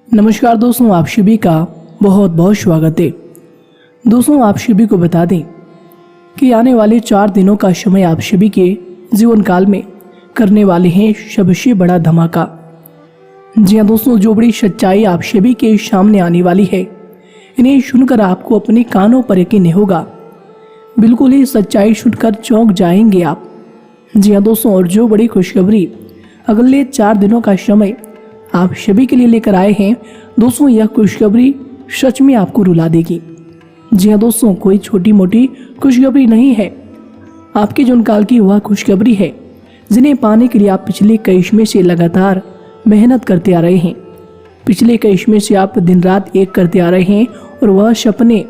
नमस्कार दोस्तों, आप सभी का बहुत बहुत स्वागत है। दोस्तों, आप सभी को बता दें कि आने वाले 4 दिनों का समय आप सभी के जीवन काल में करने वाले हैं सबसे बड़ा धमाका। जी हाँ दोस्तों, जो बड़ी सच्चाई आप सभी के सामने आने वाली है, इन्हें सुनकर आपको अपने कानों पर यकीन होगा। बिल्कुल ही सच्चाई सुनकर चौंक जाएंगे आप। जी हाँ दोस्तों, और जो बड़ी खुशखबरी अगले 4 दिनों का समय आप सभी के लिए लेकर आए हैं दोस्तों, यह खुशखबरी सच में आपको रुला देगी। जी हाँ दोस्तों, कोई छोटी मोटी खुशखबरी नहीं है। आपके जीवन काल की वह खुशखबरी है जिन्हें पाने के लिए आप पिछले कई समय से लगातार मेहनत करते आ रहे हैं। पिछले कई समय से आप दिन रात एक करते आ रहे हैं और वह सपने,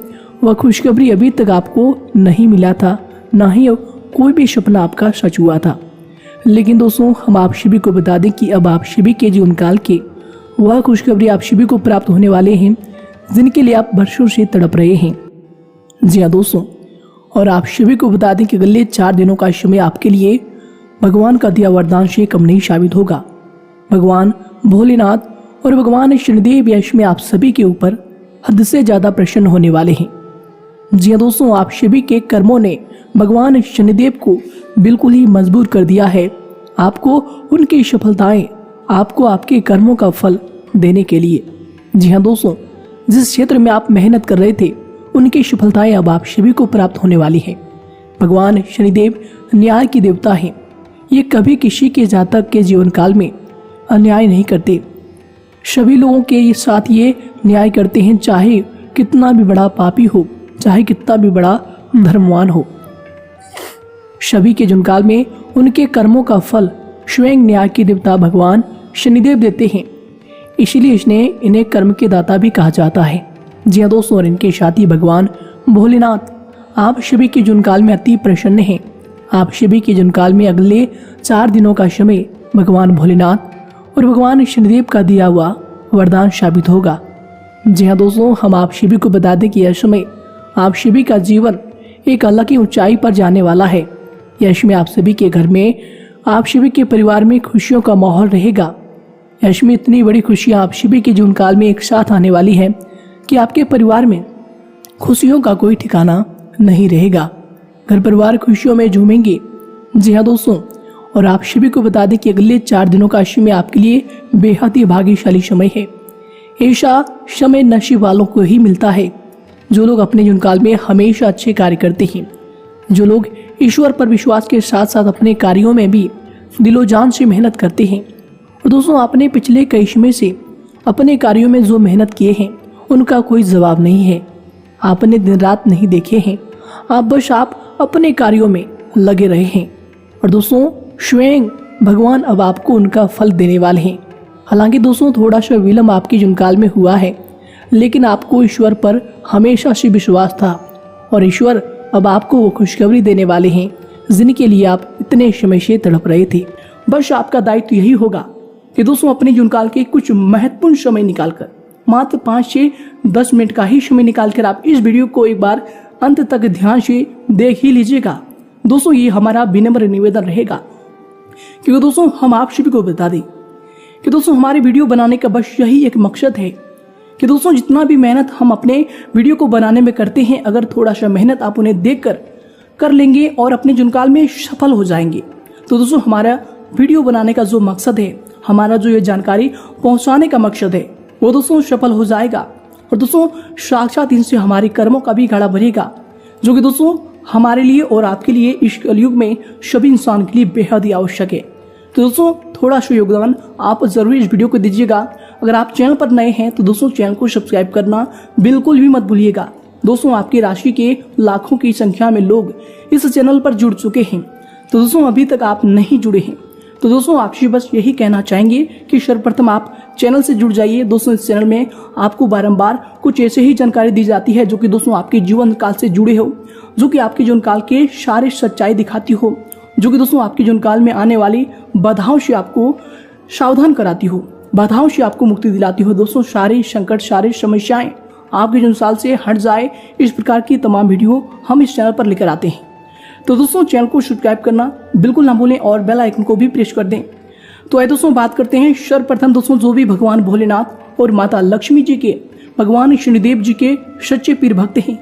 वह खुशखबरी अभी तक आपको नहीं मिला था, ना ही कोई भी सपना आपका सच हुआ था। लेकिन दोस्तों, हम आप सभी को बता दें कि अब आप सभी के जीवन काल के वह खुशखबरी आप सभी को प्राप्त होने वाले हैं जिनके लिए आप वर्षों से तड़प रहे हैं। जी हाँ दोस्तों, और आप सभी को बता दें कि अगले 4 दिनों का समय आपके लिए भगवान का दिया वरदान से कम नहीं साबित होगा। भगवान भोलेनाथ और भगवान शनिदेव यश में आप सभी के ऊपर हद से ज्यादा प्रसन्न होने वाले हैं। जी हाँ दोस्तों, आप सभी के कर्मों ने भगवान शनिदेव को बिल्कुल ही मजबूर कर दिया है आपको उनकी सफलताएं, आपको आपके कर्मों का फल देने के लिए। जी हाँ दोस्तों, जिस क्षेत्र में आप मेहनत कर रहे थे उनकी सफलताएं अब आप सभी को प्राप्त होने वाली हैं। भगवान शनिदेव न्याय की देवता हैं। ये कभी किसी के जातक के जीवन काल में अन्याय नहीं करते। सभी लोगों के साथ ये न्याय करते हैं, चाहे कितना भी बड़ा पापी हो, चाहे कितना भी बड़ा धर्मवान हो। सभी के जीवन काल में उनके कर्मों का फल स्वयं न्याय के देवता भगवान शनिदेव देते हैं। इसीलिए इन्हें कर्म के दाता भी कहा जाता है। जी हाँ दोस्तों, और इनके साथी भगवान भोलेनाथ आप सभी के जीवन काल में अति प्रसन्न हैं। आप सभी के जीवन काल में अगले 4 दिनों का समय भगवान भोलेनाथ और भगवान शनिदेव का दिया हुआ वरदान साबित होगा। जी हाँ दोस्तों, हम आप सभी को बता दें कि यह समय आप सभी का जीवन एक अलग ही ऊंचाई पर जाने वाला है। यश में आप सभी के घर में, आप सभी के परिवार में खुशियों का माहौल रहेगा। यश में इतनी बड़ी खुशियां आप सभी के जीवन काल में एक साथ आने वाली है कि आपके परिवार में खुशियों का कोई ठिकाना नहीं रहेगा। घर परिवार खुशियों में झूमेंगे। जी हाँ दोस्तों, और आप सभी को बता दें कि अगले 4 दिनों का समय आपके लिए बेहद ही भाग्यशाली समय है। ऐसा समय नसीब वालों को ही मिलता है जो लोग अपने जीवन काल में हमेशा अच्छे कार्य करते हैं, जो लोग ईश्वर पर विश्वास के साथ साथ अपने कार्यों में भी दिलो जान से मेहनत करते हैं। और दोस्तों, आपने पिछले कई समय से अपने कार्यों में जो मेहनत किए हैं उनका कोई जवाब नहीं है। आपने दिन रात नहीं देखे हैं, आप अपने कार्यों में लगे रहे हैं। और दोस्तों, स्वयं भगवान अब आपको उनका फल देने वाले हैं। हालांकि दोस्तों, थोड़ा सा विलंब आपके जीवन काल में हुआ है, लेकिन आपको ईश्वर पर हमेशा से विश्वास था और ईश्वर अब आपको वो खुशखबरी देने वाले हैं जिनके लिए आप इतने समय से तड़प रहे थे। बस आपका दायित्व यही होगा कि दोस्तों, अपने जीवन काल के कुछ महत्वपूर्ण समय निकालकर, मात्र 5 से 10 मिनट का ही समय निकालकर आप इस वीडियो को एक बार अंत तक ध्यान से देख ही लीजिएगा। दोस्तों, ये हमारा विनम्र निवेदन रहेगा, क्योंकि दोस्तों, हम आप सभी को बता दें कि दोस्तों, हमारे वीडियो बनाने का बस यही एक मकसद है कि दोस्तों, जितना भी मेहनत हम अपने वीडियो को बनाने में करते हैं, अगर थोड़ा सा मेहनत आप उन्हें देखकर कर लेंगे और अपने जीवन काल में सफल हो जाएंगे, तो दोस्तों, हमारा वीडियो बनाने का जो मकसद है, हमारा जो ये जानकारी पहुंचाने का मकसद है, वो दोस्तों सफल हो जाएगा। और दोस्तों, साक्षात इनसे हमारे कर्मों का भी घड़ा भरेगा, जो कि दोस्तों हमारे लिए और आपके लिए इस कलयुग में सभी इंसान के लिए बेहद ही आवश्यक है। तो दोस्तों, थोड़ा सा योगदान आप जरूर इस वीडियो को दीजिएगा। अगर आप चैनल पर नए हैं तो दोस्तों, चैनल को सब्सक्राइब करना बिल्कुल भी मत भूलिएगा। दोस्तों, आपकी राशि के लाखों की संख्या में लोग इस चैनल पर जुड़ चुके हैं, तो दोस्तों अभी तक आप नहीं जुड़े हैं तो दोस्तों, आपसे बस यही कहना चाहेंगे कि सर्वप्रथम आप चैनल से जुड़ जाइए। दोस्तों, इस चैनल में आपको बारंबार कुछ ऐसे ही जानकारी दी जाती है जो कि दोस्तों आपके जीवन काल से जुड़े हो, जो कि आपके जीवन काल के सारे सच्चाई दिखाती हो, जो कि दोस्तों आपके जीवन काल में आने वाली बाधाओं से आपको सावधान कराती हो, बाधाओं से आपको मुक्ति दिलाती हो। दोस्तों, सारे संकट, सारे समस्याएं आपके जीवन साल से हट जाए, इस प्रकार की तमाम वीडियो हम इस चैनल पर लेकर आते हैं। तो दोस्तों, चैनल को सब्सक्राइब करना बिल्कुल ना भूलें और बेल आइकन को भी प्रेस कर दें। तो आइए दोस्तों, बात करते हैं सर्वप्रथम दोस्तों, जो भी भगवान भोलेनाथ और माता लक्ष्मी जी के, भगवान शनिदेव जी के सच्चे पीर भक्त हैं।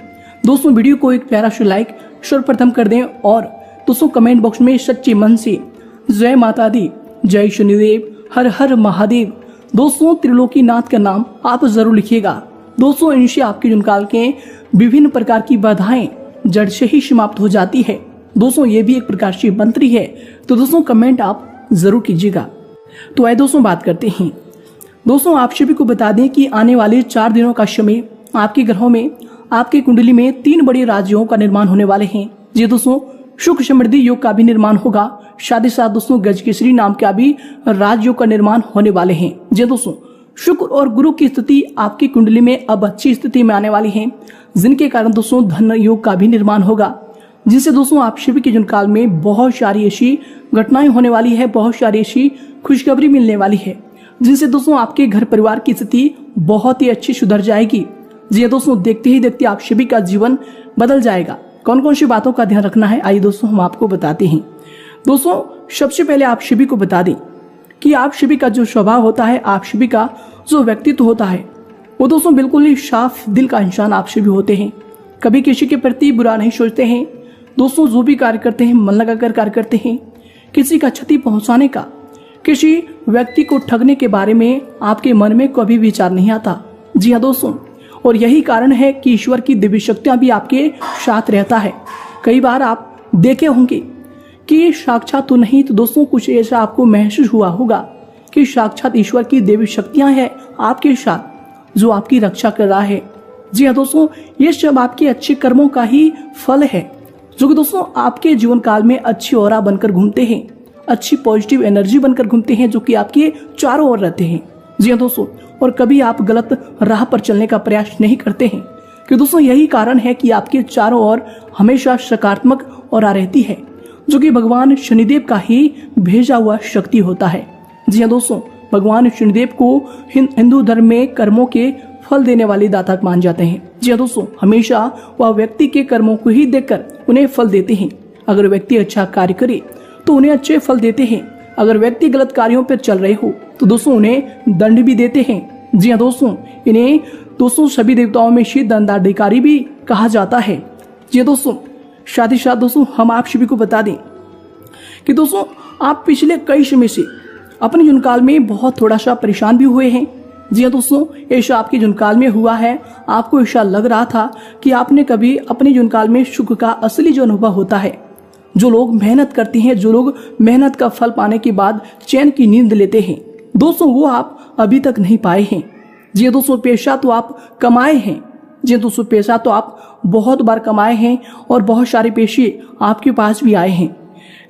दोस्तों वीडियो को एक प्यारा सा लाइक सर्वप्रथम कर दें और दोस्तों कमेंट बॉक्स में सच्चे मन से जय माता दी, जय शनिदेव, हर हर महादेव दोस्तों त्रिलोकीनाथ का नाम आप जरूर लिखिएगा। दोस्तों इनसे आपके जुनकाल के विभिन्न प्रकार की बाधाएं जड़ से ही समाप्त हो जाती है। दोस्तों ये भी एक प्रकार से मंत्र है, तो दोस्तों कमेंट आप जरूर कीजिएगा। तो आइए दोस्तों बात करते हैं। दोस्तों आप सभी को बता दें कि आने वाले 4 दिनों का समय आपके ग्रहों में, आपकी कुंडली में 3 बड़े राजयोगों का निर्माण होने वाले हैं। जी दोस्तों सुख समृद्धि योग का भी निर्माण होगा, साथ ही साथ दोस्तों गजकेसरी नाम का भी राजयोग का निर्माण होने वाले हैं। जी दोस्तों शुक्र और गुरु की स्थिति आपकी कुंडली में अब अच्छी स्थिति में आने वाली है, जिनके कारण दोस्तों धन योग का भी निर्माण होगा, जिससे दोस्तों आप सभी के जीवनकाल में बहुत सारी ऐसी घटनाएं होने वाली है, बहुत सारी ऐसी खुशखबरी मिलने वाली है, जिनसे दोस्तों आपके घर परिवार की स्थिति बहुत ही अच्छी सुधर जाएगी। जी दोस्तों देखते ही देखते आप सभी का जीवन बदल जाएगा। कौन कौन सी बातों का ध्यान रखना है आइए दोस्तों हम आपको बताते हैं। दोस्तों सबसे पहले आप सभी को बता दें कि आप सभी का जो स्वभाव होता है, आप सभी का जो व्यक्तित्व होता है, वो दोस्तों बिल्कुल ही साफ दिल का इंसान आप सभी होते हैं। कभी किसी के प्रति बुरा नहीं सोचते हैं। दोस्तों जो भी कार्य करते हैं मन लगाकर कार्य करते हैं। किसी का क्षति पहुंचाने का, किसी व्यक्ति को ठगने के बारे में आपके मन में कभी विचार नहीं आता। जी हाँ दोस्तों, और यही कारण है कि ईश्वर की दिव्य शक्तियां भी आपके साथ रहता है। कई बार आप देखे होंगे कि साक्षात तो नहीं तो दोस्तों कुछ ऐसा आपको महसूस हुआ होगा कि साक्षात ईश्वर की दिव्य शक्तियां हैं आपके साथ, जो आपकी रक्षा कर रहा है। जी हाँ दोस्तों, ये सब आपके अच्छे कर्मों का ही फल है, जो कि दोस्तों आपके जीवन काल में अच्छी ऑरा बनकर घूमते हैं, अच्छी पॉजिटिव एनर्जी बनकर घूमते हैं, जो कि आपके चारों ओर रहते हैं। जी हाँ दोस्तों, और कभी आप गलत राह पर चलने का प्रयास नहीं करते हैं, कि दोस्तों यही कारण है कि आपके चारों ओर हमेशा सकारात्मक ऑरा रहती है, जो कि भगवान शनिदेव का ही भेजा हुआ शक्ति होता है। जी हाँ दोस्तों, भगवान शनिदेव को हिंदू धर्म में कर्मों के फल देने वाले दाता मान जाते हैं। जी हाँ दोस्तों, हमेशा वह व्यक्ति के कर्मों को ही देखकर उन्हें फल देते हैं। अगर व्यक्ति अच्छा कार्य करे तो उन्हें अच्छे फल देते हैं, अगर व्यक्ति गलत कार्यों पर चल रहे हो तो दोस्तों उन्हें दंड भी देते हैं। जी हाँ दोस्तों, इन्हें दोस्तों सभी देवताओं में शीत दंडाधिकारी भी कहा जाता है। जी दोस्तों, साथ ही साथ दोस्तों हम आप सभी को बता दें कि दोस्तों आप पिछले कई समय से अपने जीवनकाल में बहुत थोड़ा सा परेशान भी हुए हैं। जी हाँ दोस्तों, ऐसा आपके जीवनकाल में हुआ है, आपको ऐसा लग रहा था कि आपने कभी अपने जीवनकाल में सुख का असली जो अनुभव होता है, जो लोग मेहनत करते हैं, जो लोग मेहनत का फल पाने के बाद चैन की नींद लेते हैं, दोस्तों वो आप अभी तक नहीं पाए हैं। जी दोस्तों, पैसा तो आप कमाए हैं। जी दोस्तों, पैसा तो आप बहुत बार कमाए हैं और बहुत सारे पैसे आपके पास भी आए हैं,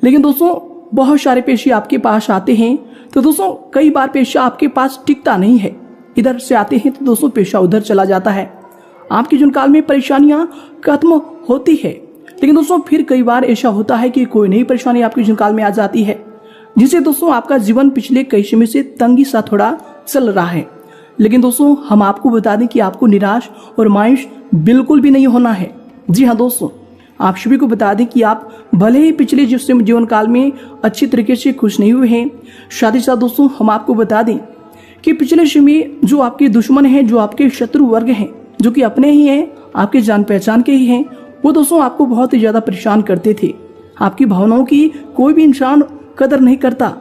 लेकिन दोस्तों बहुत सारे पैसे आपके पास आते हैं तो दोस्तों कई बार पैसा आपके पास टिकता नहीं है। इधर से आते हैं तो दोस्तों पैसा उधर चला जाता है। आपके जीवनकाल में परेशानियां खत्म होती है, लेकिन दोस्तों फिर कई बार ऐसा होता है कि कोई नई परेशानी आपके जीवनकाल में आ जाती है, जिससे दोस्तों आपका जीवन पिछले कई समय से तंगी सा थोड़ा चल रहा है। लेकिन दोस्तों हम आपको बता दें कि आपको निराश और मायूस बिल्कुल भी नहीं होना है। जी हाँ दोस्तों, आप सभी को बता दें कि आप भले ही पिछले जीवन काल में अच्छी तरीके से खुश नहीं हुए हैं, साथ ही साथ दोस्तों हम आपको बता दें कि पिछले समय जो आपके दुश्मन हैं, जो आपके शत्रु वर्ग हैं, जो कि अपने ही हैं, आपके जान पहचान के ही हैं, वो दोस्तों आपको बहुत ही ज्यादा परेशान करते थे। आपकी भावनाओं की कोई भी इंसान कदर नहीं करता।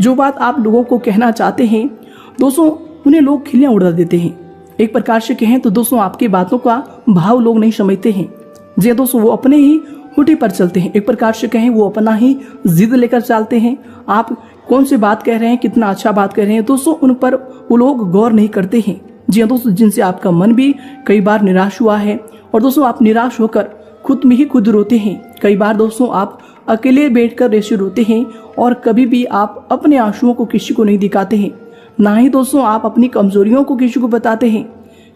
जो बात आप लोगों को कहना चाहते हैं दोस्तों उन्हें लोग खिल्लियां उड़ा देते हैं। एक प्रकार से कहें तो दोस्तों आपकी बातों का भाव लोग नहीं समझते हैं। जी दोस्तों, वो अपने ही हुटी पर चलते हैं। एक प्रकार से कहें वो अपना ही जिद लेकर चलते हैं। आप कौन सी बात कह रहे हैं, कितना अच्छा बात कह रहे हैं दोस्तों, उन पर वो लोग गौर नहीं करते हैं। जी हाँ दोस्तों, जिनसे आपका मन भी कई बार निराश हुआ है और दोस्तों आप निराश होकर खुद में ही खुद रोते हैं। कई बार दोस्तों आप अकेले बैठकर ऐसे रोते हैं और कभी भी आप अपने आंसुओं को किसी को नहीं दिखाते हैं, ना ही दोस्तों आप अपनी कमजोरियों को किसी को बताते हैं।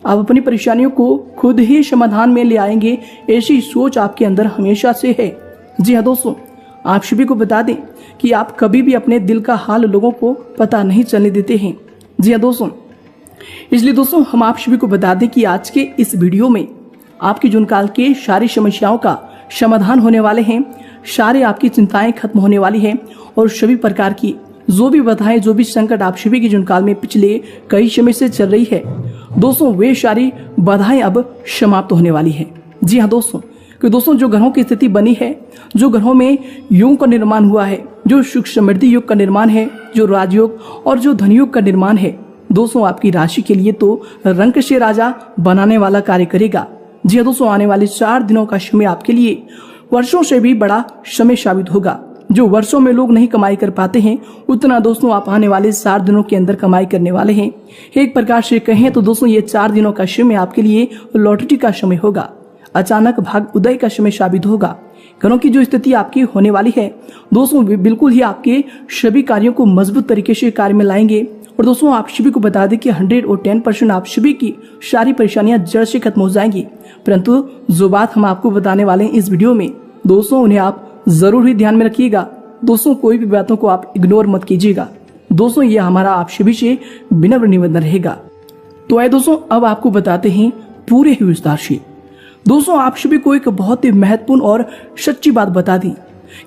आप अपनी परेशानियों को खुद ही समाधान में ले आएंगे, ऐसी सोच आपके अंदर हमेशा से है। जी हाँ दोस्तों, आप सभी को बता दें कि आप कभी भी अपने दिल का हाल लोगों को पता नहीं चलने देते हैं। जी हाँ दोस्तों, इसलिए दोस्तों हम आप सभी को बता दें कि आज के इस वीडियो में आपकी जीवनकाल के सारी समस्याओं का समाधान होने वाले हैं, सारे आपकी चिंताएं खत्म होने वाली हैं और सभी प्रकार की जो भी बाधाएं, जो भी संकट आप सभी के जीवन काल में पिछले कई समय से चल रही है दोस्तों, वे सारी बाधाएं अब समाप्त होने वाली है। जी हाँ दोस्तों, कि दोस्तों जो ग्रहों की स्थिति बनी है, जो ग्रहों में युग का निर्माण हुआ है, जो सुख समृद्धि योग का निर्माण है, जो राजयोग और जो धनयोग का निर्माण है दोस्तों, आपकी राशि के लिए तो रंक से राजा बनाने वाला कार्य करेगा। जी हाँ दोस्तों, आने वाले 4 दिनों का समय आपके लिए वर्षों से भी बड़ा समय साबित होगा। जो वर्षों में लोग नहीं कमाई कर पाते हैं, उतना दोस्तों आप आने वाले 4 दिनों के अंदर कमाई करने वाले हैं। एक प्रकार से कहें तो दोस्तों ये 4 दिनों का समय आपके लिए लॉटरी का समय होगा, अचानक भाग उदय का समय साबित होगा। ग्रहों की जो स्थिति आपकी होने वाली है दोस्तों, बिल्कुल ही आपके सभी कार्यों को मजबूत तरीके से कार्य में लाएंगे। और दोस्तों आप सभी को बता दें कि 110% आप सभी की सारी परेशानियां जड़ से खत्म हो जाएंगी। परंतु जो बात हम आपको बताने वाले हैं इस वीडियो में दोस्तों, उन्हें आप जरूर ही ध्यान में रखिएगा। दोस्तों कोई भी बातों को आप इग्नोर मत कीजिएगा। दोस्तों ये हमारा आप सभी से विनम्र निवेदन रहेगा। तो आइए दोस्तों अब आपको बताते हैं पूरे ही विस्तार से। दोस्तों आप सभी को एक बहुत ही महत्वपूर्ण और सच्ची बात बता दी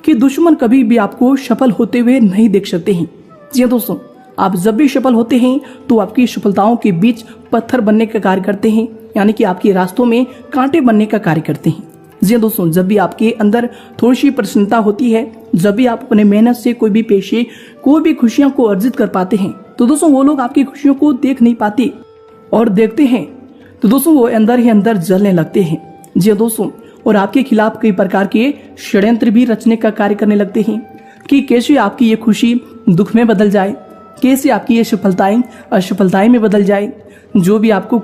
कि दुश्मन कभी भी आपको सफल होते हुए नहीं देख सकते हैं। जी दोस्तों, आप जब भी सफल होते हैं तो आपकी सफलताओं के बीच पत्थर बनने का कार्य करते हैं, यानी कि आपके रास्तों में कांटे बनने का कार्य करते हैं। जी दोस्तों, जब भी आपके अंदर थोड़ी सी प्रसन्नता होती है, जब भी आप अपने मेहनत से कोई भी पेशे, कोई भी खुशियां को अर्जित कर पाते हैं, तो दोस्तों वो लोग आपकी खुशियों को देख नहीं पाते और देखते हैं तो दोस्तों वो अंदर ही अंदर जलने लगते हैं। जी दोस्तों, और आपके खिलाफ कई प्रकार के षड्यंत्र भी रचने का कार्य करने लगते हैं कि कैसे आपकी ये खुशी दुख में बदल जाए, कैसे आपकी ये सफलताएं असफलताएं में बदल जाए, जो भी आपको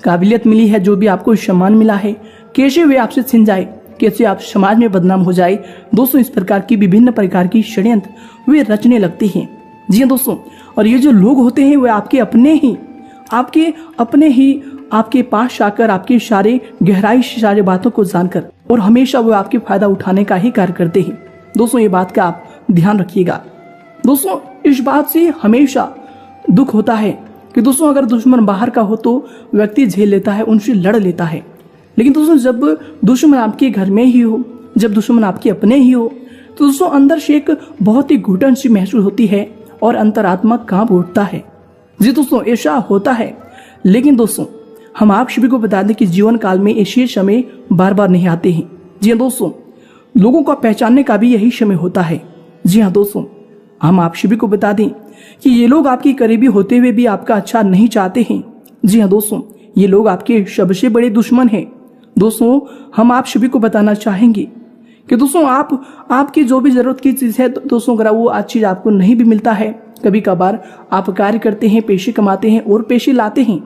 काबिलियत मिली है, जो भी आपको सम्मान मिला है, कैसे वे आपसे छिन जाए, कैसे आप समाज में बदनाम हो जाए। दोस्तों इस प्रकार की विभिन्न प्रकार की षड्यंत्र वे रचने लगते हैं। जी हाँ दोस्तों, और ये जो लोग होते हैं वे आपके अपने ही आपके पास आकर आपके सारे गहराई से सारे बातों को जानकर और हमेशा वो आपके फायदा उठाने का ही कार्य करते हैं। दोस्तों ये बात का आप ध्यान रखिएगा। दोस्तों इस बात से हमेशा दुख होता है कि दोस्तों अगर दुश्मन बाहर का हो तो व्यक्ति झेल लेता है, उनसे लड़ लेता है, लेकिन दोस्तों जब दुश्मन आपके घर में ही हो, जब दुश्मन आपके अपने ही हो, तो दोस्तों अंदर से एक बहुत ही घुटन सी महसूस होती है और अंतरात्मा कांप उठता है। जी दोस्तों ऐसा होता है, लेकिन दोस्तों हम आप सभी को बता दें कि जीवन काल में ऐसे समय बार बार नहीं आते हैं। जी हाँ दोस्तों, लोगों को पहचानने का भी यही समय होता है। जी हाँ दोस्तों, हम आप सभी को बता दें कि ये लोग आपकी करीबी होते हुए भी आपका अच्छा नहीं चाहते हैं। जी हाँ दोस्तों, ये लोग आपके सबसे बड़े दुश्मन हैं। दोस्तों हम आप सभी को बताना चाहेंगे कि दोस्तों आपकी जो भी जरूरत की चीज है दोस्तों, अगर वो आज चीज आपको नहीं भी मिलता है, कभी कभार आप कार्य करते हैं, पैसे कमाते हैं और पैसे लाते हैं,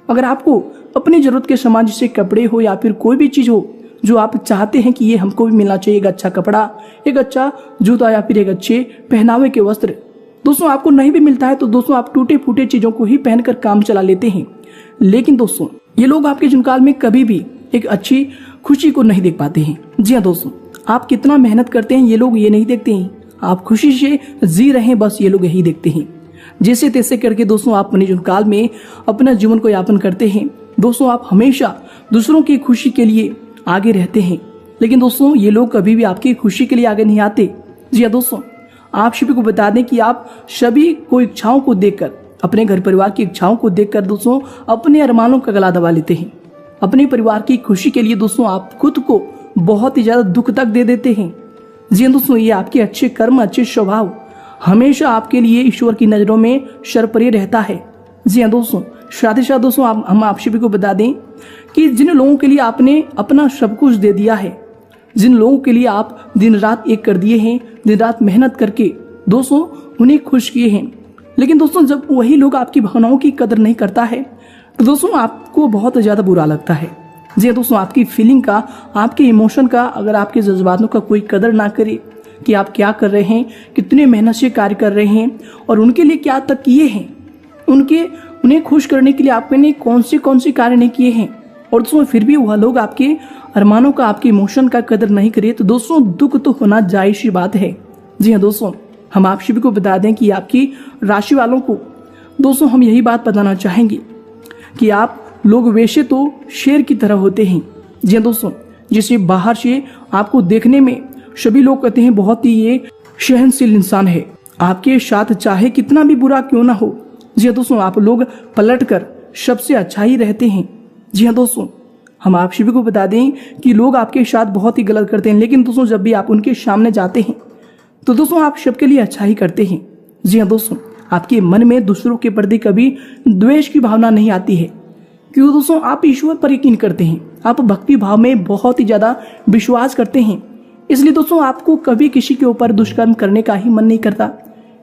अगर आपको अपनी जरूरत के सामान जैसे कपड़े हो या फिर कोई भी चीज हो जो आप चाहते हैं कि ये हमको भी मिलना चाहिए, एक अच्छा कपड़ा, एक अच्छा जूता या फिर एक अच्छे पहनावे के वस्त्र, दोस्तों आपको नहीं भी मिलता है तो दोस्तों आप टूटे फूटे चीजों को ही पहनकर काम चला लेते हैं। लेकिन दोस्तों ये लोग आपके जीवनकाल में कभी भी एक अच्छी खुशी को नहीं देख पाते हैं। जी हाँ दोस्तों, आप कितना मेहनत करते हैं ये लोग ये नहीं देखते हैं, आप खुशी से जी रहे हैं बस ये लोग यही देखते हैं। जैसे तैसे करके दोस्तों आप अपने जीवनकाल में अपना जीवन को यापन करते हैं। दोस्तों आप हमेशा दूसरों की खुशी के लिए आगे रहते हैं, लेकिन दोस्तों ये लोग कभी भी आपकी खुशी के लिए आगे नहीं आते। जी हाँ दोस्तों, आप सभी को बता दें कि आप सभी को इच्छाओं को देखकर, अपने घर परिवार की इच्छाओं को देखकर दोस्तों अपने अरमानों का गला दबा लेते हैं। अपने परिवार की खुशी के लिए दोस्तों आप खुद को बहुत ही ज्यादा दुख तक दे देते हैं। जी हाँ दोस्तों, ये आपके अच्छे कर्म, अच्छे स्वभाव हमेशा आपके लिए ईश्वर की नजरों में सर्वप्रिय रहता है। जी हाँ दोस्तों, साथ ही साथ दोस्तों हम आप सभी को बता दें कि जिन लोगों के लिए आपने अपना सब कुछ दे दिया है, जिन लोगों के लिए आप दिन रात एक कर दिए हैं, दिन रात मेहनत करके दोस्तों उन्हें खुश किए हैं, लेकिन दोस्तों जब वही लोग आपकी भावनाओं की कदर नहीं करता है तो दोस्तों आपको बहुत ज्यादा बुरा लगता है। जी दोस्तों, आपकी फीलिंग का, आपके इमोशन का, अगर आपके जज्बातों का कोई कदर ना करे कि आप क्या कर रहे हैं, कितने मेहनत से कार्य कर रहे हैं और उनके लिए क्या तक किए हैं, उन्हें खुश करने के लिए आपने कौन से कार्य नहीं किए हैं, और दोस्तों फिर भी वह लोग आपके अरमानों का, आपके इमोशन का कदर नहीं करे तो दोस्तों दुख तो होना जायज सी बात है। जी हाँ दोस्तों, हम आप सभी को बता दें कि आपकी राशि वालों को दोस्तों हम यही बात बताना चाहेंगे कि आप लोग वैसे तो शेर की तरह होते हैं। जी हाँ दोस्तों, जिसे बाहर से आपको देखने में सभी लोग कहते हैं बहुत ही ये सहनशील इंसान है, आपके साथ चाहे कितना भी बुरा क्यों ना हो। जी हाँ दोस्तों, आप लोग पलट कर सबसे अच्छा ही रहते हैं। जी हाँ दोस्तों, हम आप सभी को बता दें कि लोग आपके साथ बहुत ही गलत करते हैं, लेकिन दोस्तों जब भी आप उनके सामने जाते हैं तो दोस्तों आप सबके लिए अच्छा ही करते हैं। जी हाँ दोस्तों, आपके मन में दूसरों के प्रति कभी द्वेष की भावना नहीं आती है, क्योंकि दोस्तों आप ईश्वर पर यकीन करते हैं, आप भक्ति भाव में बहुत ही ज़्यादा विश्वास करते हैं। इसलिए दोस्तों आपको कभी किसी के ऊपर दुष्कर्म करने का ही मन नहीं करता,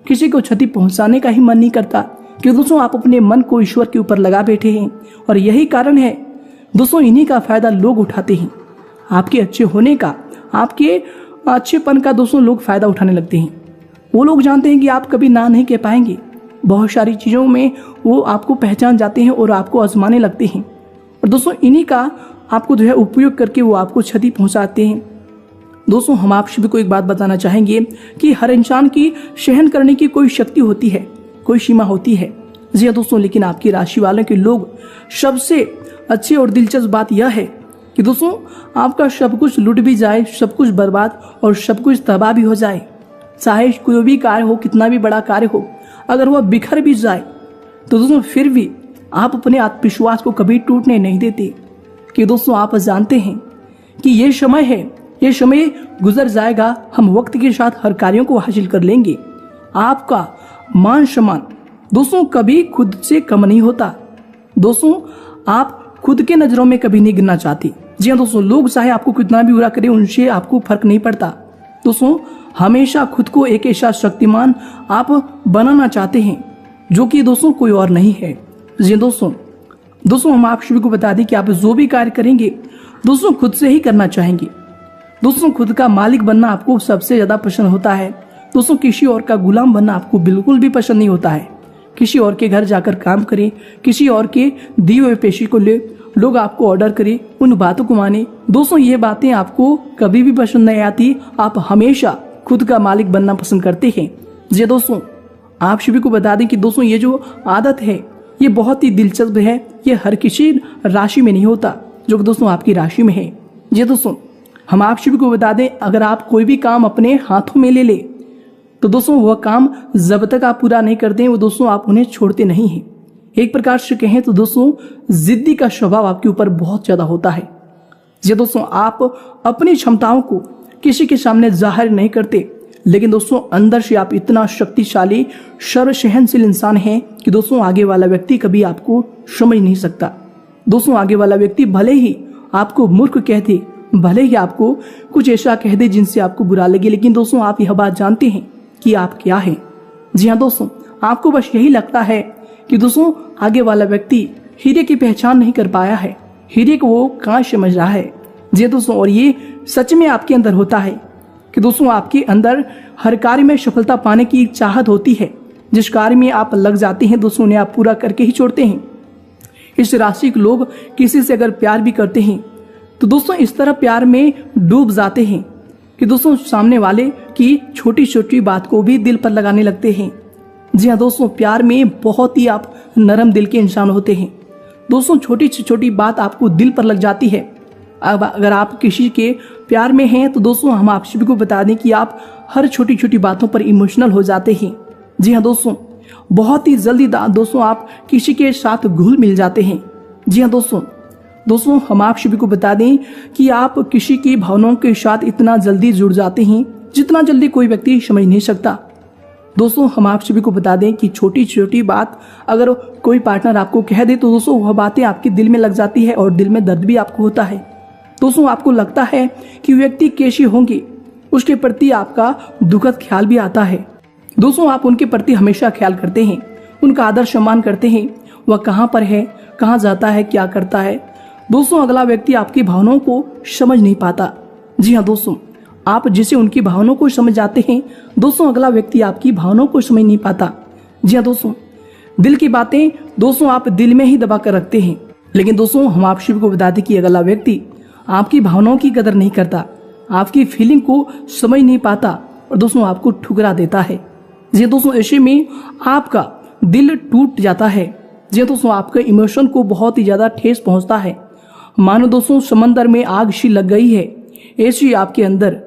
किसी को क्षति पहुंचाने का ही मन नहीं करता, क्योंकि दोस्तों आप अपने मन को ईश्वर के ऊपर लगा बैठे हैं। और यही कारण है दोस्तों, इन्हीं का फायदा लोग उठाते हैं। आपके अच्छे होने का, आपके अच्छेपन का दोस्तों लोग फायदा उठाने लगते हैं। वो लोग जानते हैं कि आप कभी ना नहीं कह पाएंगे, बहुत सारी चीज़ों में वो आपको पहचान जाते हैं और आपको आजमाने लगते हैं। और दोस्तों इन्हीं का आपको जो है उपयोग करके वो आपको क्षति पहुंचाते हैं। दोस्तों हम आप सभी को एक बात बताना चाहेंगे कि हर इंसान की सहन करने की कोई शक्ति होती है, कोई सीमा होती है। जी हाँ दोस्तों, लेकिन आपकी राशि वालों के लोग सबसे अच्छी और दिलचस्प बात यह है कि दोस्तों आपका सब कुछ लूट भी जाए, सब कुछ बर्बाद और सब कुछ तबाह भी हो जाए, चाहे कोई भी कार्य हो, कितना भी बड़ा कार्य हो, अगर वह बिखर भी जाए तो दोस्तों फिर भी आप अपने आत्मविश्वास को कभी टूटने नहीं देते। कि दोस्तों आप जानते हैं कि ये समय है, ये समय गुजर जाएगा, हम वक्त के साथ हर कार्यों को हासिल कर लेंगे। आपका मान सम्मान दोस्तों कभी खुद से कम नहीं होता। दोस्तों आप खुद के नजरों में कभी नहीं गिरना चाहते। जी हाँ दोस्तों, लोग चाहे आपको कितना भी बुरा करे, उनसे आपको फर्क नहीं पड़ता। दोस्तों हमेशा खुद को एक ऐसा शक्तिमान आप बनाना चाहते हैं जो कि दोस्तों कोई और नहीं है। जी दोस्तों हम आप सभी को बता दें कि आप जो भी कार्य करेंगे दोस्तों खुद से ही करना चाहेंगे। दोस्तों खुद का मालिक बनना आपको सबसे ज्यादा पसंद होता है। दोस्तों किसी और का गुलाम बनना आपको बिल्कुल भी पसंद नहीं होता है। किसी और के घर जाकर काम करें, किसी और के दिए हुए पेशे को ले, लोग आपको ऑर्डर करें, उन बातों को माने। दोस्तों ये बातें आपको कभी भी पसंद नहीं आती। आप हमेशा खुद का मालिक बनना पसंद करते हैं। जी दोस्तों आप सभी को बता दें कि दोस्तों ये जो आदत है ये बहुत ही दिलचस्प है। ये हर किसी राशि में नहीं होता जो दोस्तों आपकी राशि में है। जी दोस्तों हम आप सभी को बता दें, अगर आप कोई भी काम अपने हाथों में ले ले तो दोस्तों वह काम जब तक आप पूरा नहीं करते हैं वो दोस्तों आप उन्हें छोड़ते नहीं हैं। एक प्रकार से कहें तो दोस्तों जिद्दी का स्वभाव आपके ऊपर बहुत ज्यादा होता है। जी दोस्तों आप अपनी क्षमताओं को किसी के सामने जाहिर नहीं करते, लेकिन दोस्तों अंदर से आप इतना शक्तिशाली सर्वसहनशील इंसान हैं कि दोस्तों आगे वाला व्यक्ति कभी आपको समझ नहीं सकता। दोस्तों आगे वाला व्यक्ति भले ही आपको मूर्ख कह दे, भले ही आपको कुछ ऐसा कह दे जिनसे आपको बुरा लगे, लेकिन दोस्तों आप यह बात जानते हैं कि आप क्या हैं। जी हाँ दोस्तों, आपको बस यही लगता है कि दोस्तों आगे वाला व्यक्ति हीरे की पहचान नहीं कर पाया है, हीरे को वो कांच समझ रहा है। जी दोस्तों, और ये सच में आपके अंदर होता है कि दोस्तों आपके अंदर हर कार्य में सफलता पाने की चाहत होती है। जिस कार्य में आप लग जाते हैं दोस्तों उन्हें आप पूरा करके ही छोड़ते हैं। इस राशि के लोग किसी से अगर प्यार भी करते हैं तो दोस्तों इस तरह प्यार में डूब जाते हैं कि दोस्तों सामने वाले की छोटी छोटी बात को भी दिल पर लगाने लगते हैं। जी हाँ दोस्तों, प्यार में बहुत ही आप नरम दिल के इंसान होते हैं। दोस्तों छोटी छोटी बात आपको दिल पर लग जाती है। अब अगर आप किसी के प्यार में हैं तो दोस्तों हम आप सभी को बता दें कि आप हर छोटी छोटी बातों पर इमोशनल हो जाते हैं। जी हाँ दोस्तों, बहुत ही जल्दी दोस्तों आप किसी के साथ घुल मिल जाते हैं। जी हाँ दोस्तों हम आप सभी को बता दें कि आप किसी की भावनाओं के साथ इतना जल्दी जुड़ जाते हैं जितना जल्दी कोई व्यक्ति समझ नहीं सकता। दोस्तों हम आप सभी को बता दें कि छोटी छोटी बात अगर कोई पार्टनर आपको कह दे तो दोस्तों वह बातें आपके दिल में लग जाती है और दिल में दर्द भी आपको होता है। दोस्तों आपको लगता है कि व्यक्ति कैसे होंगे, उसके प्रति आपका दुखद ख्याल भी आता है। दोस्तों आप उनके प्रति हमेशा ख्याल करते हैं, उनका आदर सम्मान करते हैं, वह कहाँ पर है, कहाँ जाता है, क्या करता है। दोस्तों अगला व्यक्ति आपकी भावनाओं को समझ नहीं पाता। जी हाँ दोस्तों, आप जिसे उनकी भावनाओं को समझ जाते हैं दोस्तों अगला व्यक्ति आपकी भावनाओं को समझ नहीं पाता। जी हाँ दोस्तों, दिल की बातें दोस्तों आप दिल में ही दबा कर रखते हैं, लेकिन दोस्तों हम आप सभी को बता दें कि अगला व्यक्ति आपकी भावनाओं की कदर नहीं करता, आपकी फीलिंग को समझ नहीं पाता और दोस्तों आपको ठुकरा देता है। जी दोस्तों, ऐसे में आपका दिल टूट जाता है। जी दोस्तों, आपके इमोशन को बहुत ही ज्यादा ठेस पहुंचता है, मानो दोस्तों समंदर में आग सी लग गई है, ऐसी आपके अंदर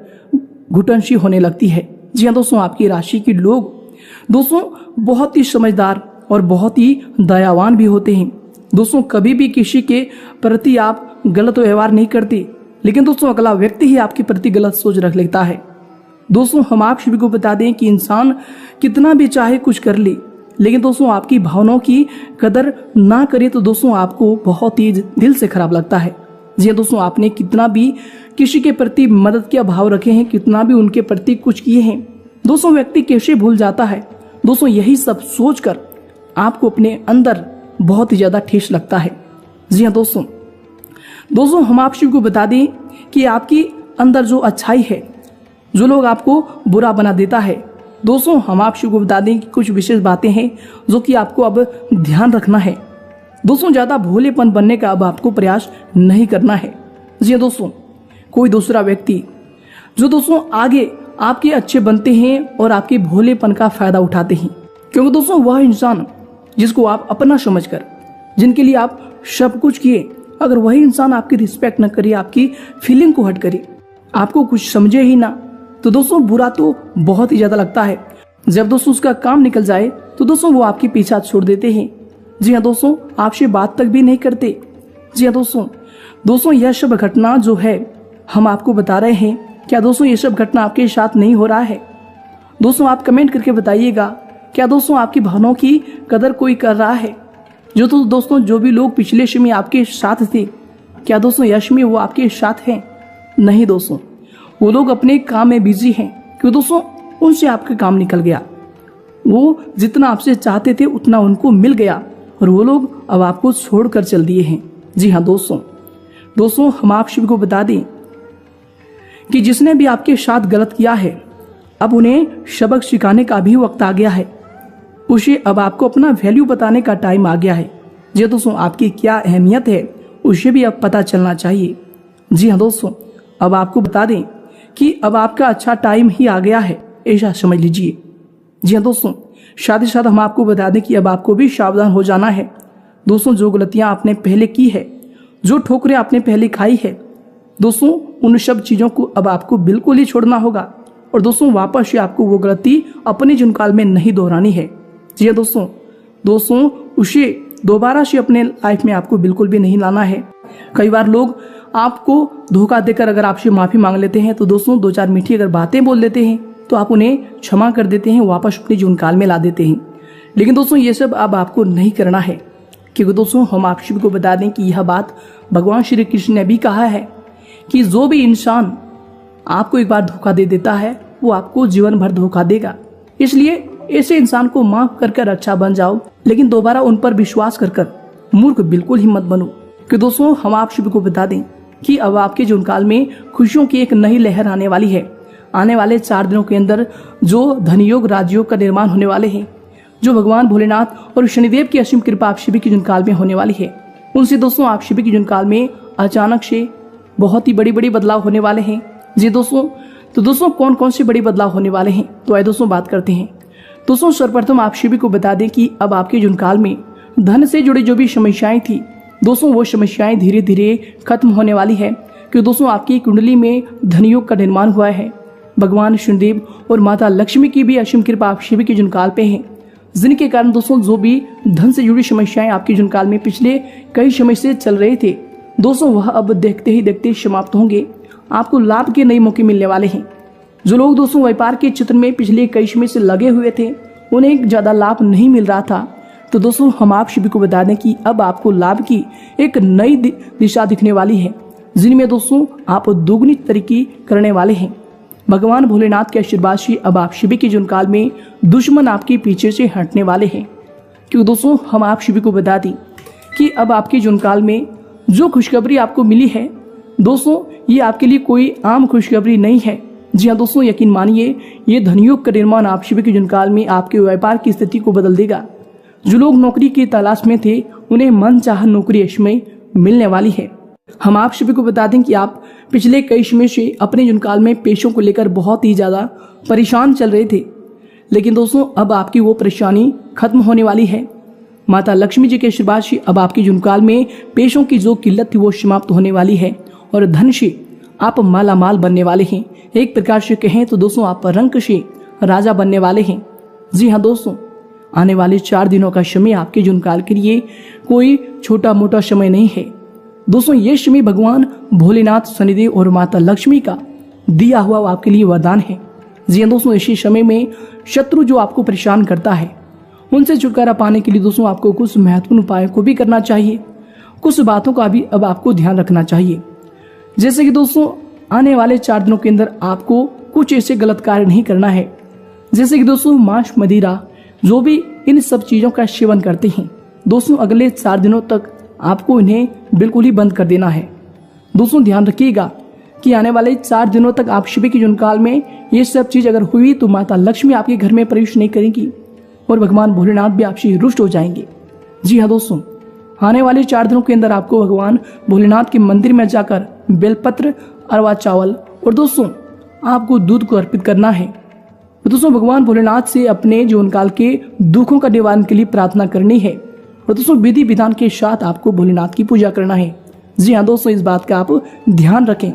घुटन सी होने लगती है। जी हाँ दोस्तों, आपकी राशि के लोग दोस्तों बहुत ही समझदार और बहुत ही दयावान भी होते हैं। दोस्तों कभी भी किसी के प्रति आप गलत व्यवहार नहीं करते, लेकिन दोस्तों अगला व्यक्ति ही आपके प्रति गलत सोच रख लेता है। दोस्तों हम आप सभी को बता दें कि इंसान कितना भी चाहे कुछ कर ले, लेकिन दोस्तों आपकी भावनाओं की कदर ना करे तो दोस्तों आपको बहुत ही दिल से खराब लगता है। जी दोस्तों, आपने कितना भी किसी के प्रति मदद के भाव रखे हैं, कितना भी उनके प्रति कुछ किए हैं, दोस्तों व्यक्ति कैसे भूल जाता है। दोस्तों यही सब सोचकर आपको अपने अंदर बहुत ही ज्यादा ठेस लगता है। जी हाँ दोस्तों हम आप सभी को बता दें कि आपकी अंदर जो अच्छाई है, जो लोग आपको बुरा बना देता है, दोस्तों हम आप सभी को बता दें कि कुछ विशेष बातें हैं जो कि आपको अब ध्यान रखना है। दोस्तों ज्यादा भोलेपन बनने का अब आपको प्रयास नहीं करना है। जी हाँ दोस्तों, कोई दूसरा व्यक्ति जो दोस्तों आगे आपके अच्छे बनते हैं और आपके भोलेपन का फायदा उठाते हैं, क्योंकि दोस्तों वह इंसान जिसको आप अपना समझकर, जिनके लिए आप सब कुछ किए, अगर वही इंसान आपकी रिस्पेक्ट न करे, आपकी फीलिंग को हट करे, आपको कुछ समझे ही ना, तो दोस्तों बुरा तो बहुत ही ज्यादा लगता है। जब दोस्तों उसका काम निकल जाए तो दोस्तों वो आपके पीछा छोड़ देते हैं। जी हाँ दोस्तों, आपसे बात तक भी नहीं करते। जी हाँ दोस्तों यह सब घटना जो है हम आपको बता रहे हैं, क्या दोस्तों ये सब घटना आपके साथ नहीं हो रहा है? दोस्तों आप कमेंट करके बताइएगा, क्या दोस्तों आपकी भावनाओं की कदर कोई कर रहा है? तो दोस्तों जो भी लोग पिछले समय आपके साथ थे, क्या दोस्तों यश में वो आपके साथ हैं? नहीं दोस्तों, वो लोग अपने काम में बिजी हैं, क्यों दोस्तों उनसे आपका काम निकल गया। वो जितना आपसे चाहते थे उतना उनको मिल गया और वो लोग अब आपको छोड़कर चल दिए हैं। जी हाँ दोस्तों हम आप सभी को बता दें कि जिसने भी आपके साथ गलत किया है, अब उन्हें सबक सिखाने का भी वक्त आ गया है। उसे अब आपको अपना वैल्यू बताने का टाइम आ गया है। जी दोस्तों, आपकी क्या अहमियत है उसे भी अब पता चलना चाहिए। जी हाँ दोस्तों, अब आपको बता दें कि अब आपका अच्छा टाइम ही आ गया है, ऐसा समझ लीजिए। जी हाँ दोस्तों, साथ ही साथ हम आपको बता दें कि अब आपको भी सावधान हो जाना है। दोस्तों जो गलतियां आपने पहले की है, जो ठोकरें आपने पहले खाई है, दोस्तों उन सब चीजों को अब आपको बिल्कुल ही छोड़ना होगा और दोस्तों वापस से आपको वो गलती अपने जीवनकाल में नहीं दोहरानी है। जी हाँ दोस्तों उसे दोबारा से अपने लाइफ में आपको बिल्कुल भी नहीं लाना है। कई बार लोग आपको धोखा देकर अगर आपसे माफी मांग लेते हैं तो दोस्तों दो चार मीठी अगर बातें बोल देते हैं तो आप उन्हें क्षमा कर देते हैं, वापस अपने जीवनकाल में ला देते हैं। लेकिन दोस्तों ये सब अब आपको नहीं करना है, क्योंकि दोस्तों हम आप सभी को बता दें कि यह बात भगवान श्री कृष्ण ने भी कहा है कि जो भी इंसान आपको एक बार धोखा दे देता है वो आपको जीवन भर धोखा देगा। इसलिए ऐसे इंसान को माफ कर अच्छा बन जाओ, लेकिन दोबारा उन पर विश्वास कर मूर्ख बिल्कुल ही मत बनो। कि दोस्तों हम आप सभी को बता दें कि अब आपके जीवनकाल में खुशियों की एक नई लहर आने वाली है। आने वाले 4 दिनों के अंदर जो धनयोग राजयोग का निर्माण होने वाले हैं, जो भगवान भोलेनाथ और शनिदेव की असीम कृपा आप सभी के जीवनकाल में होने वाली है, उनसे दोस्तों आप सभी के जीवनकाल में अचानक से बहुत ही बड़ी बदलाव होने वाले हैं। जी दोस्तों कौन कौन से बड़े बदलाव होने वाले हैं, तो आइए दोस्तों बात करते हैं। दोस्तों सर्वप्रथम आप सभी को बता दें कि अब आपके जीवनकाल में धन से जुड़ी जो भी समस्याएं थी, दोस्तों वो समस्याएं धीरे धीरे खत्म होने वाली है। क्योंकि दोस्तों आपकी कुंडली में धनयोग का निर्माण हुआ है। भगवान शनिदेव और माता लक्ष्मी की भी असीम कृपा आप सभी के जीवनकाल पे है, जिनके कारण दोस्तों जो भी धन से जुड़ी समस्याएं आपके जीवनकाल में पिछले कई समय से चल रहे थे, दोस्तों वह अब देखते ही देखते समाप्त होंगे। आपको लाभ के नए मौके मिलने वाले हैं। जो लोग दोस्तों व्यापार के क्षेत्र में पिछले कई समय से लगे हुए थे, उन्हें ज्यादा लाभ नहीं मिल रहा था, तो दोस्तों हम आप सभी को बता दें कि अब आपको लाभ की एक नई दिशा दिखने वाली है, जिनमें दोस्तों आप दोगुनी तरक्की करने वाले हैं। भगवान भोलेनाथ के आशीर्वाद से अब आप सभी के जीवनकाल में दुश्मन आपके पीछे से हटने वाले हैं। क्योंकि दोस्तों हम आप सभी को बता दें कि अब आपके जीवनकाल में जो खुशखबरी आपको मिली है, दोस्तों ये आपके लिए कोई आम खुशखबरी नहीं है। जी हाँ दोस्तों, यकीन मानिए ये धनयोग का निर्माण आप सभी के जीवनकाल में आपके व्यापार की स्थिति को बदल देगा। जो लोग नौकरी की तलाश में थे, उन्हें मनचाहा नौकरी इसमें मिलने वाली है। हम आप सभी को बता दें कि आप पिछले कई समय से अपने जीवनकाल में पेशों को लेकर बहुत ही ज्यादा परेशान चल रहे थे, लेकिन दोस्तों अब आपकी वो परेशानी खत्म होने वाली है। माता लक्ष्मी जी के आशीर्वाद से अब आपके जीवनकाल में पेशों की जो किल्लत थी वो समाप्त होने वाली है और धन से आप मालामाल बनने वाले हैं। एक प्रकार से कहें तो दोस्तों आप रंक से राजा बनने वाले हैं। जी हाँ दोस्तों, आने वाले 4 दिनों का समय आपके जीवन काल के लिए कोई छोटा मोटा समय नहीं है। दोस्तों ये समय भगवान भोलेनाथ, शनिदेव और माता लक्ष्मी का दिया हुआ आपके लिए वरदान है। जी हाँ दोस्तों, इसी समय में शत्रु जो आपको परेशान करता है उनसे छुटकारा पाने के लिए दोस्तों आपको कुछ महत्वपूर्ण उपायों को भी करना चाहिए। कुछ बातों का भी अब आपको ध्यान रखना चाहिए। जैसे कि दोस्तों आने वाले 4 दिनों के अंदर आपको कुछ ऐसे गलत कार्य नहीं करना है, जैसे कि दोस्तों मांस, मदिरा, जो भी इन सब चीजों का सेवन करते हैं दोस्तों अगले 4 दिनों तक आपको इन्हें बिल्कुल ही बंद कर देना है। दोस्तों ध्यान रखिएगा कि आने वाले 4 दिनों तक आप शिव के जीवन काल में ये सब चीज अगर हुई तो माता लक्ष्मी आपके घर में प्रवेश नहीं करेंगी और भगवान भोलेनाथ भी आपसे रुष्ट हो जाएंगे। जी हाँ दोस्तों, आने वाले 4 दिनों के अंदर आपको भगवान भोलेनाथ के मंदिर में जाकर बेलपत्र, अरवा चावल और दोस्तों आपको दूध को अर्पित करना है। तो दोस्तों भगवान भोलेनाथ से अपने जीवन काल के दुखों का निवारण के लिए प्रार्थना करनी है और दोस्तों विधि विधान के साथ आपको भोलेनाथ की पूजा करना है। जी हाँ दोस्तों, इस बात का आप ध्यान रखें।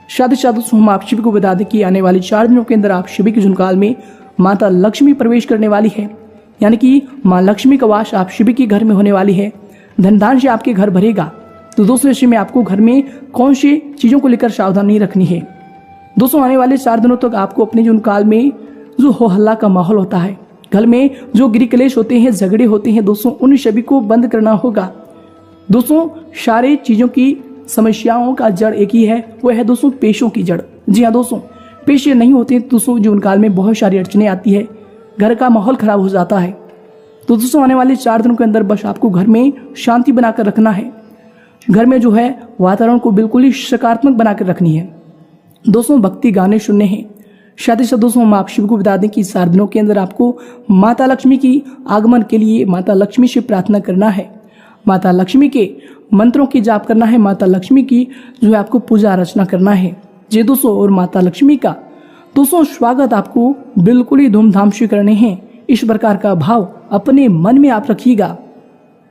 साथ ही साथ दोस्तों हम आप शिव को बता दें कि आने वाले 4 दिनों के अंदर आप शिव के जीवन काल में माता लक्ष्मी प्रवेश करने वाली है, यानी कि माँ लक्ष्मी का वास आप शिव के घर में होने वाली है। धन दान से आपके घर भरेगा। तो दोस्तों ऐसे में आपको घर में कौन सी चीजों को लेकर सावधानी रखनी है। दोस्तों आने वाले 4 दिनों तक आपको अपने जीवन काल में जो हो हल्ला का माहौल होता है, घर में जो गृह कलेश होते हैं, झगड़े होते हैं दोस्तों, उन सभी को बंद करना होगा। दोस्तों सारे चीजों की समस्याओं का जड़ एक ही है, वो है दोस्तों पेशों की जड़। जी हाँ दोस्तों, पेशे नहीं होते दोस्तों जीवन काल में बहुत सारी अड़चने आती है, घर का माहौल खराब हो जाता है। तो दोस्तों आने वाले 4 दिनों के अंदर बस आपको घर में शांति बनाकर रखना है। घर में जो है वातावरण को बिल्कुल ही सकारात्मक बनाकर रखनी है। दोस्तों भक्ति गाने सुनने हैं। साथ ही साथ दोस्तों हम आप शिव को बता दें कि 4 दिनों के अंदर आपको माता लक्ष्मी की आगमन के लिए माता लक्ष्मी से प्रार्थना करना है। माता लक्ष्मी के मंत्रों की जाप करना है। माता लक्ष्मी की जो है आपको पूजा अर्चना करना है। जी दोस्तों, और माता लक्ष्मी का दोस्तों स्वागत आपको बिल्कुल ही धूमधाम से करने हैं। इस प्रकार का भाव अपने मन में आप रखिएगा।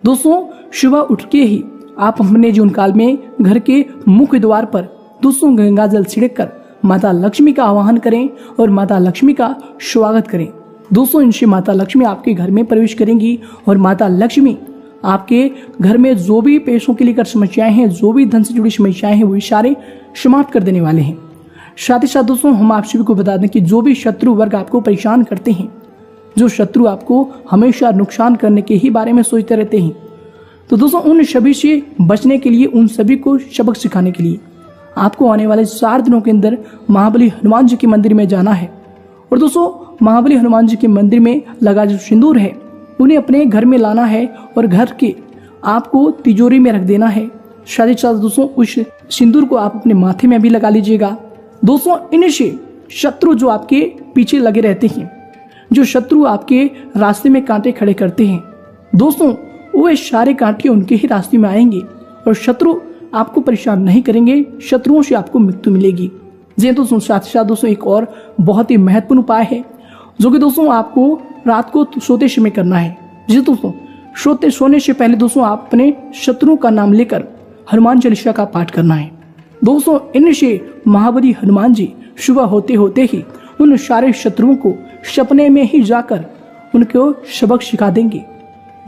दोस्तों सुबह उठ के ही आप अपने जीवन काल में घर के मुख्य द्वार पर दोस्तों गंगा जल छिड़क कर माता लक्ष्मी का आवाहन करें और माता लक्ष्मी का स्वागत करें। दोस्तों इनसे माता लक्ष्मी आपके घर में प्रवेश करेंगी और माता लक्ष्मी आपके घर में जो भी पैसों के लेकर समस्याएं हैं, जो भी धन से जुड़ी समस्याएं हैं, वो सारे समाप्त कर देने वाले हैं। साथ ही साथ दोस्तों हम आप सभी को बता दें कि जो भी शत्रु वर्ग आपको परेशान करते हैं, जो शत्रु आपको हमेशा नुकसान करने के ही बारे में सोचते रहते हैं, तो दोस्तों उन सभी से बचने के लिए, उन सभी को सबक सिखाने के लिए आपको आने वाले 4 दिनों के अंदर महाबली हनुमान जी के मंदिर में जाना है। और दोस्तों महाबली हनुमान जी के मंदिर में लगा जो सिंदूर है उन्हें अपने घर में लाना है और घर के आपको तिजोरी में रख देना है। साथ ही साथ दोस्तों उस सिंदूर को आप अपने माथे में भी लगा लीजिएगा। दोस्तों इनसे शत्रु जो आपके पीछे लगे रहते हैं, जो शत्रु आपके रास्ते में कांटे खड़े करते हैं, दोस्तों वो सारे कांटे उनके ही रास्ते में आएंगे और शत्रु आपको परेशान नहीं करेंगे। शत्रुओं से आपको मृत्यु मिलेगी। जी दोस्तों साथ ही साथ दोस्तों एक और बहुत ही महत्वपूर्ण उपाय है जो कि दोस्तों आपको रात को सोते समय करना है। जी दोस्तों सोने से पहले दोस्तों आप अपने शत्रुओं का नाम लेकर हनुमान चालीसा का पाठ करना है। दोस्तों इनसे महाबली हनुमान जी सुबह होते होते ही उन सारे शत्रुओं को सपने में ही जाकर उनको सबक सिखा देंगे।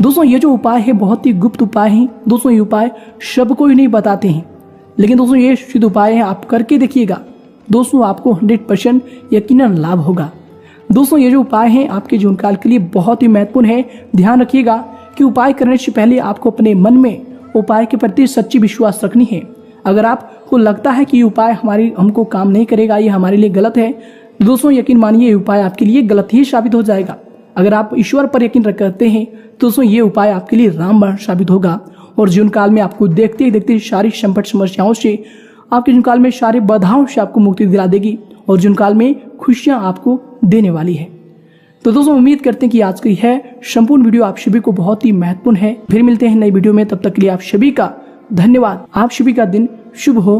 दोस्तों ये जो उपाय है बहुत ही गुप्त उपाय है। दोस्तों ये उपाय सबको ही नहीं बताते हैं, लेकिन दोस्तों ये शुद्ध उपाय है, आप करके देखिएगा। दोस्तों आपको 100% यकीनन लाभ होगा। दोस्तों ये जो उपाय है आपके जीवन काल के लिए बहुत ही महत्वपूर्ण है। ध्यान रखिएगा कि उपाय करने से पहले आपको अपने मन में उपाय के प्रति सच्ची विश्वास रखनी है। अगर आपको लगता है कि ये उपाय हमको काम नहीं करेगा, ये हमारे लिए गलत है, तो दोस्तों यकीन मानिए ये उपाय आपके लिए गलत ही साबित हो जाएगा। अगर आप ईश्वर पर यकीन करते हैं तो दोस्तों ये उपाय आपके लिए रामबाण साबित होगा और जीवन काल में आपको देखते ही देखते सारी संकट समस्याओं से, आपके जीवन काल में सारी बाधाओं से आपको मुक्ति दिला देगी और जीवन काल में खुशियां आपको देने वाली है। तो दोस्तों उम्मीद करते हैं कि आज की है संपूर्ण वीडियो आप सभी को बहुत ही महत्वपूर्ण है। फिर मिलते हैं नई वीडियो में, तब तक के लिए आप सभी का धन्यवाद। आप सभी का दिन शुभ हो।